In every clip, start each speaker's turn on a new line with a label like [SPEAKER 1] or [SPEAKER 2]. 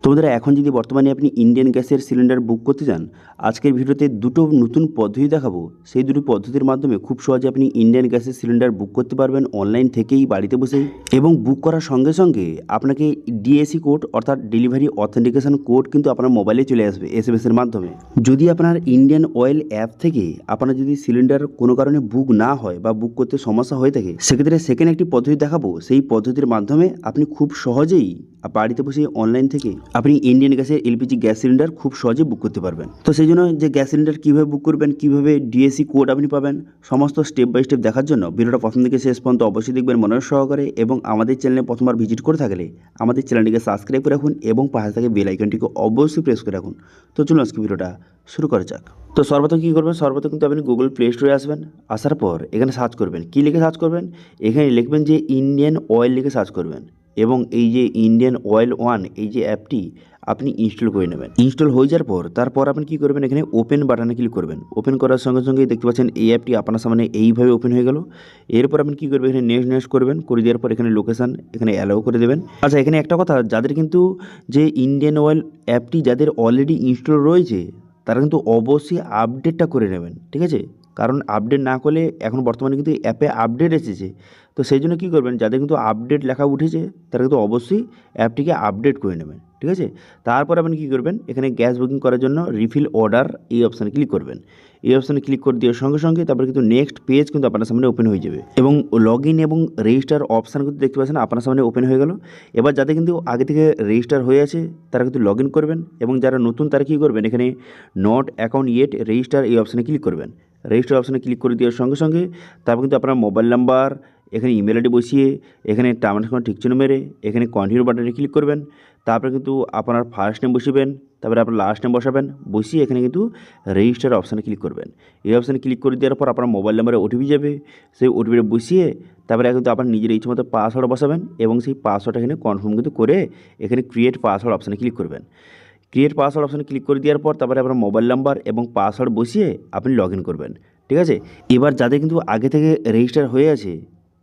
[SPEAKER 1] তো বন্ধুরা, এখন যদি বর্তমানে আপনি ইন্ডিয়ান গ্যাসের সিলিন্ডার বুক করতে চান, আজকের ভিডিওতে দুটো নতুন পদ্ধতি দেখাবো। সেই দুটো পদ্ধতির মাধ্যমে খুব সহজে আপনি ইন্ডিয়ান গ্যাসের সিলিন্ডার বুক করতে পারবেন অনলাইন থেকেই, বাড়িতে বসেই। এবং বুক করার সঙ্গে সঙ্গে আপনাকে ডিএসি কোড অর্থাৎ ডেলিভারি অথেন্টিকেশন কোড কিন্তু আপনার মোবাইলে চলে আসবে এসএমএসের মাধ্যমে। যদি আপনার ইন্ডিয়ান অয়েল অ্যাপ থেকে আপনার যদি সিলিন্ডার কোনো কারণে বুক না হয় বা বুক করতে সমস্যা হয়ে থাকে, সেক্ষেত্রে সেকেন্ড একটি পদ্ধতি দেখাবো। সেই পদ্ধতির মাধ্যমে আপনি খুব সহজেই বাড়িতে বসে অনলাইন থেকে আপনি ইন্ডিয়ান গ্যাসের এলপিজি গ্যাস সিলিন্ডার খুব সহজে বুক করতে পারবেন। তো সেই জন্য যে গ্যাস সিলিন্ডার কীভাবে বুক করবেন, কীভাবে ডিএসি কোড আপনি পাবেন, সমস্ত স্টেপ বাই স্টেপ দেখার জন্য ভিডিওটা প্রথম থেকে শেষ পর্যন্ত অবশ্যই দেখবেন মনোযোগ সহকারে। এবং আমাদের চ্যানেলে প্রথমবার ভিজিট করে থাকলে আমাদের চ্যানেলটিকে সাবস্ক্রাইব করে রাখুন এবং পাশে থাকে বেল আইকনটিকে অবশ্যই প্রেস করে রাখুন। তো চলুন আজকে ভিডিওটা শুরু করা যাক। তো সর্বপ্রথম কী করবেন, সর্বপ্রথম কিন্তু আপনি গুগল প্লে স্টোরে আসবেন। আসার পর এখানে সার্চ করবেন, কী লিখে সার্চ করবেন, এখানে লিখবেন যে ইন্ডিয়ান অয়েল লিখে সার্চ করবেন। এবং এই যে ইন্ডিয়ান অয়েল ওয়ান এই যে অ্যাপটি আপনি ইনস্টল করে নেবেন। ইনস্টল হয়ে যাওয়ার পর তারপর আপনি কী করবেন, এখানে ওপেন বাটনে ক্লিক করবেন। ওপেন করার সঙ্গে সঙ্গেই দেখতে পাচ্ছেন এই অ্যাপটি আপনার সামনে এইভাবে ওপেন হয়ে গেল। এরপর আপনি কী করবেন, এখানে নেক্সট নেক্সট করবেন। করে দেওয়ার পর এখানে লোকেশান এখানে অ্যালাউ করে দেবেন। আচ্ছা, এখানে একটা কথা, যাদের কিন্তু যে ইন্ডিয়ান অয়েল অ্যাপটি যাদের অলরেডি ইনস্টল রয়েছে তারা কিন্তু অবশ্যই আপডেটটা করে নেবেন, ঠিক আছে? কারণ আপডেট না করলে এখন বর্তমানে কিন্তু অ্যাপে আপডেট এসেছে। তো সেই জন্য কী করবেন, যাদের কিন্তু আপডেট লেখা উঠেছে তারা কিন্তু অবশ্যই অ্যাপটিকে আপডেট করে নেবেন, ঠিক আছে? তারপর আপনি কী করবেন, এখানে গ্যাস বুকিং করার জন্য রিফিল অর্ডার এই অপশানে ক্লিক করবেন। এই অপশানে ক্লিক করে দেওয়ার সঙ্গে সঙ্গে তারপরে কিন্তু নেক্সট পেজ কিন্তু আপনার সামনে ওপেন হয়ে যাবে। এবং লগ ইন এবং রেজিস্টার অপশান কিন্তু দেখতে পাচ্ছেন আপনার সামনে ওপেন হয়ে গেল। এবার যাদের কিন্তু আগে থেকে রেজিস্টার হয়ে আছে তারা কিন্তু লগ ইন করবেন। এবং যারা নতুন তারা কী করবেন, এখানে নট অ্যাকাউন্ট ইয়েট রেজিস্টার এই অপশানে ক্লিক করবেন। রেজিস্টার অপশানে ক্লিক করে দেওয়ার সঙ্গে সঙ্গে তারপর কিন্তু আপনার মোবাইল নাম্বার, এখানে ইমেল আইডি বসিয়ে, এখানে টার্ম অ্যান্ড ঠিক চিহ্ন মেরে এখানে কন্টিনিউ বাটনে ক্লিক করবেন। তারপরে কিন্তু আপনার ফার্স্ট নেম বসাবেন, তারপরে আপনার লাস্ট নেম বসাবেন, বসিয়ে এখানে কিন্তু রেজিস্টার অপশানে ক্লিক করবেন। এই অপশানে ক্লিক করে দেওয়ার পর আপনার মোবাইল নাম্বারে ওটিপি যাবে। সেই ওটিপিটা বসিয়ে তারপরে কিন্তু আপনার নিজের ইচ্ছে মতো পাসওয়ার্ড বসাবেন এবং সেই পাসওয়ার্ডটা এখানে কনফার্ম কিন্তু করে এখানে ক্রিয়েট পাসওয়ার্ড অপশানে ক্লিক করবেন। ক্রিয়েট পাসওয়ার্ড অপশানে ক্লিক করে দেওয়ার পর তারপরে আপনার মোবাইল নাম্বার এবং পাসওয়ার্ড বসিয়ে আপনি লগ ইন করবেন, ঠিক আছে? এবার যাদের কিন্তু আগে থেকে রেজিস্টার হয়ে আছে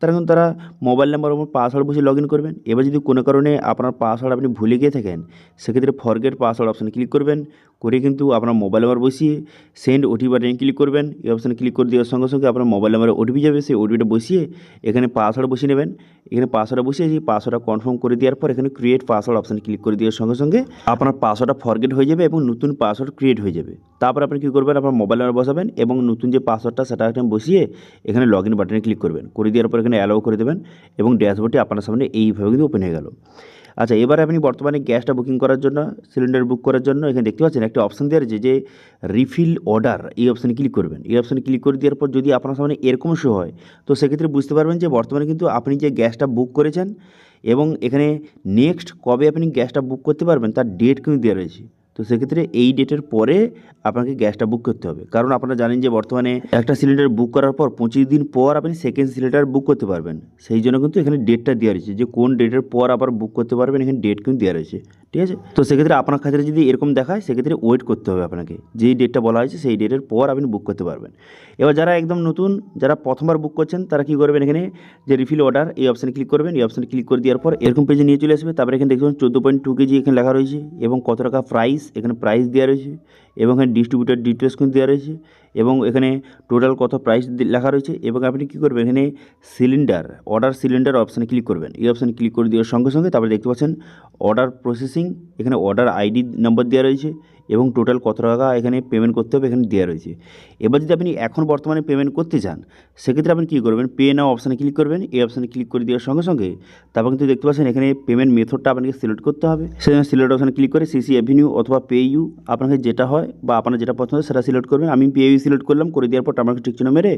[SPEAKER 1] তারা মোবাইল নাম্বার এবং পাসওয়ার্ড বসিয়ে লগ ইন করবেন। এবার যদি কোনো কারণে আপনার পাসওয়ার্ড আপনি ভুলে গিয়ে থাকেন, সেক্ষেত্রে ফরগেট পাসওয়ার্ড অপশানে ক্লিক করবেন। করে কিন্তু আপনার মোবাইল নাম্বার বসিয়ে সেন্ড ওটিপি বাটনে ক্লিক করবেন। এই অপশানে ক্লিক করে দেওয়ার সঙ্গে সঙ্গে আপনার মোবাইল নাম্বারে ওটিপি যাবে। সেই ওটিপিটা বসিয়ে এখানে পাসওয়ার্ড বসিয়ে নেবেন। এখানে পাসওয়ার্ড বসিয়ে সেই পাসওয়ার্ডটা কনফার্ম করে দেওয়ার পর এখানে ক্রিয়েট পাসওয়ার্ড অপশানে ক্লিক করে দেওয়ার সঙ্গে সঙ্গে আপনার পাসওয়ার্ডটা ফরগেট হয়ে যাবে এবং নতুন পাসওয়ার্ড ক্রিয়েট হয়ে যাবে। তারপর আপনি কী করবেন, আপনার মোবাইল নাম্বার বসাবেন এবং নতুন যে পাসওয়ার্ডটা সেটা এখানে বসিয়ে এখানে লগ ইন বাটনে ক্লিক করবেন। করে দেওয়ার পর এখানে অ্যালাউ করে দেবেন এবং ড্যাশবোর্ডটি আপনার সামনে এইভাবে কিন্তু ওপেন হয়ে গেল। আচ্ছা, এবার আপনি বর্তমানে গ্যাসটা বুকিং করার জন্য, সিলিন্ডার বুক করার জন্য এখানে দেখতে পাচ্ছেন একটা অপশান দেওয়া রয়েছে যে রিফিল অর্ডার, এই অপশানে ক্লিক করবেন। এই অপশানে ক্লিক করে দেওয়ার পর যদি আপনার সামনে এরকম শো হয়, তো সেক্ষেত্রে বুঝতে পারবেন যে বর্তমানে কিন্তু আপনি যে গ্যাসটা বুক করেছেন এবং এখানে নেক্সট কবে আপনি গ্যাসটা বুক করতে পারবেন তার ডেট কিন্তু দেওয়া রয়েছে। তো সেক্ষেত্রে এই ডেটের পরে আপনাকে গ্যাসটা বুক করতে হবে। কারণ আপনারা জানেন যে বর্তমানে একটা সিলিন্ডার বুক করার পর 25 দিন পর আপনি সেকেন্ড সিলিন্ডার বুক করতে পারবেন। সেই জন্য কিন্তু এখানে ডেটটা দেওয়া রয়েছে যে কোন ডেটের পর আবার বুক করতে পারবেন, এখানে ডেট কিন্তু দেওয়া রয়েছে, ঠিক আছে? তো সেক্ষেত্রে আপনার ক্ষেত্রে যদি এরকম দেখায় সেক্ষেত্রে ওয়েট করতে হবে আপনাকে, যেই ডেটটা বলা হয়েছে সেই ডেটের পর আপনি বুক করতে পারবেন। এবার যারা একদম নতুন, যারা প্রথমবার বুক করছেন তারা কী করবেন, এখানে যে রিফিল অর্ডার এই অপশানে ক্লিক করবেন। এই অপশানে ক্লিক করে দেওয়ার পর এরকম পেজে নিয়ে চলে আসবে। তারপরে এখানে দেখবেন 14.2 কেজি এখানে লেখা রয়েছে এবং কত টাকা প্রাইস, এখানে প্রাইস দেওয়া রয়েছে এবং এখানে ডিস্ট্রিবিউটার ডিটেলস কিন্তু দেওয়া রয়েছে এবং এখানে টোটাল কত প্রাইস লেখা রয়েছে। এবং আপনি কী করবেন, এখানে সিলিন্ডার অর্ডার সিলিন্ডার অপশানে ক্লিক করবেন। এই অপশানে ক্লিক করে দেওয়ার সঙ্গে সঙ্গে তারপরে দেখতে পাচ্ছেন অর্ডার প্রসেসিং, এখানে অর্ডার আইডি নাম্বার দেওয়া রয়েছে এবং টোটাল কত টাকা এখানে পেমেন্ট করতে হবে এখানে দেওয়া রয়েছে। এবার যদি আপনি এখন বর্তমানে পেমেন্ট করতে চান, সেক্ষেত্রে আপনি কী করবেন, পে নাও অপশানে ক্লিক করবেন। এই অপশানে ক্লিক করে দেওয়ার সঙ্গে সঙ্গে তারপর কিন্তু দেখতে পাচ্ছেন এখানে পেমেন্ট মেথডটা আপনাকে সিলেক্ট করতে হবে। সেজন্য সিলেক্ট অপশানে ক্লিক করে সিসি অ্যাভিনিউ অথবা পে ইউ, আপনাকে যেটা হয় বা আপনার যেটা পছন্দ হয় সেটা সিলেক্ট করবেন। আমি পে ইউ সিলেক্ট করলাম। করে দেওয়ার পর আমাকে ঠিক চিহ্ন মেরে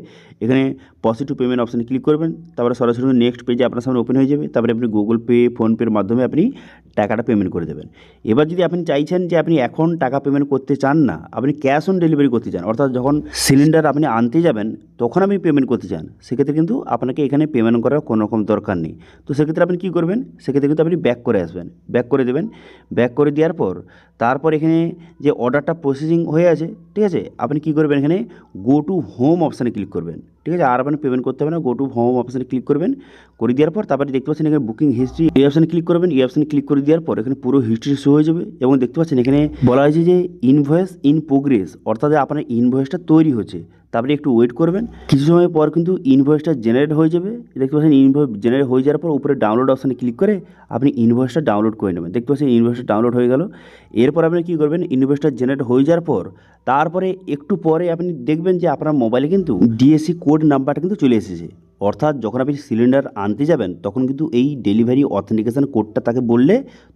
[SPEAKER 1] এখানে প্রসিড টু পেমেন্ট অপশানে ক্লিক করবেন। তারপরে সরাসরি নেক্সট পেজে আপনার সামনে ওপেন হয়ে যাবে। তারপরে আপনি গুগল পে, ফোনপের মাধ্যমে আপনি টাকাটা পেমেন্ট করে দেবেন। এবার যদি আপনি চাইছেন যে আপনি এখন টাকা পেমেন্ট করতে চান না, আপনি ক্যাশ অন ডেলিভারি করতে চান, অর্থাৎ যখন সিলিন্ডার আপনি আনতে যাবেন তখন আপনি পেমেন্ট করতে চান, সেক্ষেত্রে কিন্তু আপনাকে এখানে পেমেন্ট করার কোনো রকম দরকার নেই। তো সেক্ষেত্রে আপনি কী করবেন, সেক্ষেত্রে কিন্তু আপনি ব্যাক করে আসবেন, ব্যাক করে দেবেন। ব্যাক করে দেওয়ার পর তারপর এখানে যে অর্ডারটা প্রসেসিং হয়ে আছে, ঠিক আছে, আপনি কী করবেন, এখানে গো টু হোম অপশানে ক্লিক করবেন, ঠিক ঠিক আছে। আর আপনার পেমেন্ট করতে হবে না, গো টু হোম অপশানে ক্লিক করবেন, করে দেওয়ার পর তারপরে দেখতে পাচ্ছেন এখানে বুকিং হিস্ট্রি, এই অপশানে ক্লিক করবেন। এই অপশানে ক্লিক করে দেওয়ার পর এখানে পুরো হিস্ট্রি শো হয়ে যাবে এবং দেখতে পাচ্ছেন এখানে বলা হয়েছে যে ইনভয়েস ইন প্রোগ্রেস, অর্থাৎ আপনার ইনভয়েসটা তৈরি হচ্ছে। তারপরে একটু ওয়েট করবেন, কিছু সময় পর কিন্তু ইনভয়েসটা জেনারেট হয়ে যাবে। দেখতে পাচ্ছেন ইনভয়েস জেনারেট হয়ে যাওয়ার পর উপরে ডাউনলোড অপশানে ক্লিক করে আপনি ইনভয়েসটা ডাউনলোড করে নেবেন। দেখতে পাচ্ছেন ইনভয়েসটা ডাউনলোড হয়ে গেল। এরপর আপনি কী করবেন, ইনভয়েসটা জেনারেট হয়ে যাওয়ার পর তারপরে একটু পরে আপনি দেখবেন যে আপনার মোবাইলে কিন্তু ডিএসসি কোড নাম্বারটা কিন্তু চলে এসেছে। অর্থাৎ যখন আপনি সিলিন্ডার আনতে যাবেন তখন কিন্তু এই ডেলিভারি অথেন্টিকেশন কোডটা তাকে বললে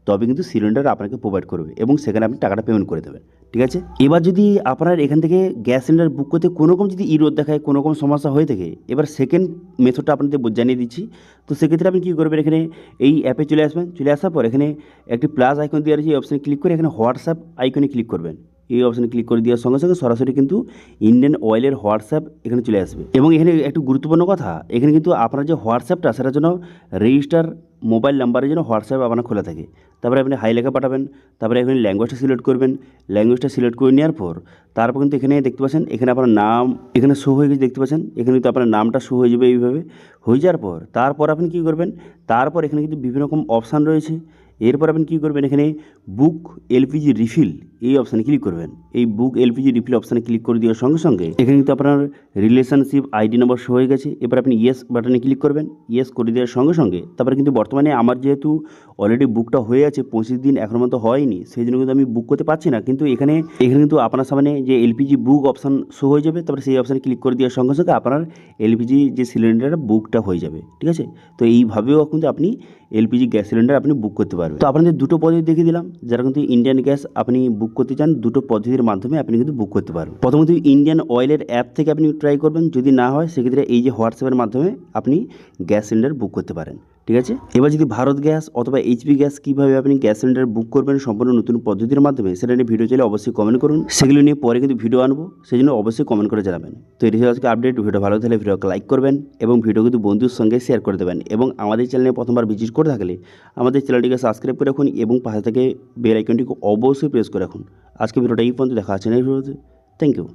[SPEAKER 1] তবে কিন্তু সিলিন্ডার আপনাকে প্রোভাইড করবে এবং সেখানে আপনি টাকাটা পেমেন্ট করে দেবেন। ঠিক আছে। এবার যদি আপনার এখান থেকে গ্যাস সিলিন্ডার বুক করতে কোনো রকম যদি ইরোধ দেখায়, কোনো রকম সমস্যা হয়ে থাকে, এবার সেকেন্ড মেথডটা আপনাদের জানিয়ে দিচ্ছি। তো সেক্ষেত্রে আপনি কী করবেন, এখানে এই অ্যাপে চলে আসবেন, চলে আসার পর এখানে একটি প্লাস আইকন দেওয়া রয়েছে, এই অপশানে ক্লিক করে এখানে হোয়াটসঅ্যাপ আইকনে ক্লিক করবেন। এই অপশানে ক্লিক করে দেওয়ার সঙ্গে সঙ্গে সরাসরি কিন্তু ইন্ডিয়ান অয়েলের হোয়াটসঅ্যাপ এখানে চলে আসবে। এবং এখানে একটু গুরুত্বপূর্ণ কথা, এখানে কিন্তু আপনার যে হোয়াটসঅ্যাপটা সেটার জন্য রেজিস্টার মোবাইল নাম্বারের জন্য হোয়াটসঅ্যাপ আপনার খোলা থাকে। তারপরে আপনি হাই লেখা পাঠাবেন, তারপরে এখানে ল্যাঙ্গুয়েজটা সিলেক্ট করবেন। ল্যাঙ্গুয়েজটা সিলেক্ট করে নেওয়ার পর তারপর কিন্তু এখানে দেখতে পাচ্ছেন এখানে আপনার নাম এখানে শো হয়ে গেছে, দেখতে পাচ্ছেন এখানে কিন্তু আপনার নামটা শো হয়ে যাবে। এইভাবে হয়ে যাওয়ার পর তারপর আপনি কী করবেন, তারপর এখানে কিন্তু বিভিন্ন রকম অপশান রয়েছে। এরপর আপনি কী করবেন, এখানে বুক এলপিজি রিফিল এই অপশানে ক্লিক করবেন। এই বুক এলপিজি রিফিল অপশানে ক্লিক করে দেওয়ার সঙ্গে সঙ্গে এখানে কিন্তু আপনার রিলেশনশিপ আইডি নাম্বার শো হয়ে গেছে। এবার আপনি ইয়েস বাটনে ক্লিক করবেন। ইয়েস করে দেওয়ার সঙ্গে সঙ্গে তারপরে কিন্তু বর্তমানে আমার যেহেতু অলরেডি বুকটা হয়ে আছে 25 দিন এখনও মতো হয়নি, সেই জন্য কিন্তু আমি বুক করতে পারছি না। কিন্তু এখানে কিন্তু আপনার সামনে যে এলপিজি বুক অপশান শো হয়ে যাবে। তারপরে সেই অপশানে ক্লিক করে দেওয়ার সঙ্গে সঙ্গে আপনার এলপিজি যে সিলিন্ডার বুকটা হয়ে যাবে। ঠিক আছে। তো এইভাবেও কিন্তু আপনি এলপিজি গ্যাস সিলিন্ডার আপনি বুক করতে পারবেন। তো আপনাদের দুটো পদ্ধতি দেখিয়ে দিলাম, যারা কিন্তু ইন্ডিয়ান গ্যাস আপনি বুক করতে চান দুটো পদ্ধতির মাধ্যমে আপনি কিন্তু বুক করতে পারবেন। প্রথমত ইন্ডিয়ান অয়েলের অ্যাপ থেকে আপনি ট্রাই করবেন, যদি না হয় সেক্ষেত্রে এই যে হোয়াটসঅ্যাপের মাধ্যমে আপনি গ্যাস সিলিন্ডার বুক করতে পারেন। ঠিক আছে। এবার যদি ভারত গ্যাস অথবা এইচপি গ্যাস কীভাবে আপনি গ্যাস সিলিন্ডার বুক করবেন সম্পূর্ণ নতুন পদ্ধতির মাধ্যমে, সেটা নিয়ে ভিডিও চাইলে অবশ্যই কমেন্ট করুন। সেগুলো নিয়ে পরে কিন্তু ভিডিও আনবো, সেই জন্য অবশ্যই কমেন্ট করে জানাবেন। তো এটি ছিল আজকে আপডেট। ভিডিও ভালো থাকলে ভিডিওকে লাইক করবেন এবং ভিডিও কিন্তু বন্ধুর সঙ্গে শেয়ার করে দেবেন। এবং আমাদের চ্যানেলে প্রথমবার ভিজিট করে থাকলে আমাদের চ্যানেলটিকে সাবস্ক্রাইব করে রাখুন এবং পাশে থেকে বেল আইকনটিকে অবশ্যই প্রেস করে রাখুন। আজকে ভিডিওটা এই পর্যন্ত, দেখা আছে নেক্সট ভিডিওতে। Thank you.